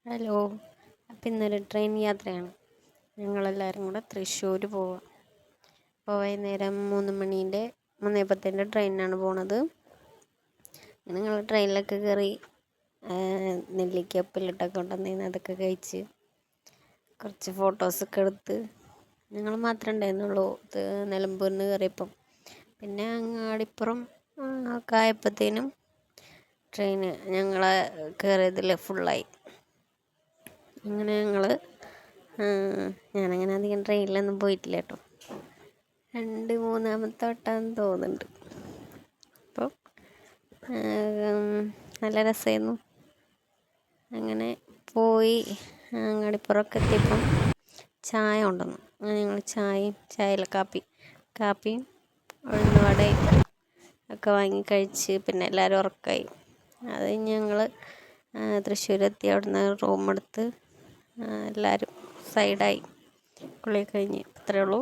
Hello. അപ്പം ഇന്നൊരു train യാത്രയാണ്. ഞങ്ങളെല്ലാവരും കൂടെ തൃശ്ശൂർ പോവാം. അപ്പോൾ വൈകുന്നേരം 3:10 ട്രെയിനിനാണ് പോണത്. ഞങ്ങൾ ട്രെയിനിലൊക്കെ കയറി നെല്ലിക്ക ഉപ്പിലിട്ടൊക്കെ കൊണ്ടുവന്നിരുന്നു. അതൊക്കെ കഴിച്ച് കുറച്ച് ഫോട്ടോസൊക്കെ എടുത്ത് ഞങ്ങൾ മാത്രമേ ഉണ്ടായിരുന്നുള്ളൂ നിലമ്പൂരിൽ നിന്ന് കയറിയപ്പം. പിന്നെ അങ്ങാടിപ്പുറം ഒക്കെ ആയപ്പോഴത്തേനും ട്രെയിന് ഞങ്ങളെ കയറിയതിൽ ഫുള്ളായി. അങ്ങനെ ഞാനങ്ങനെ അധികം ട്രെയിനിലൊന്നും പോയിട്ടില്ല കേട്ടോ. 2-3 വട്ടമാണെന്ന് തോന്നുന്നുണ്ട്. അപ്പോൾ നല്ല രസമായിരുന്നു. അങ്ങനെ പോയി അങ്ങാടിപ്പുറമൊക്കെ എത്തിയപ്പം ചായ കൊണ്ടുവന്നു. അങ്ങനെ ഞങ്ങൾ ചായയിൽ കാപ്പിയും ഉഴുന്നുവടയും ഒക്കെ വാങ്ങി കഴിച്ച് പിന്നെ എല്ലാവരും ഉറക്കമായി. അത് കഴിഞ്ഞ് ഞങ്ങൾ തൃശ്ശൂരെത്തി. അവിടുന്ന് റൂമെടുത്ത് എല്ലാവരും സൈഡായി കുളിയൊക്കെ കഴിഞ്ഞ്. അത്രയേ ഉള്ളൂ.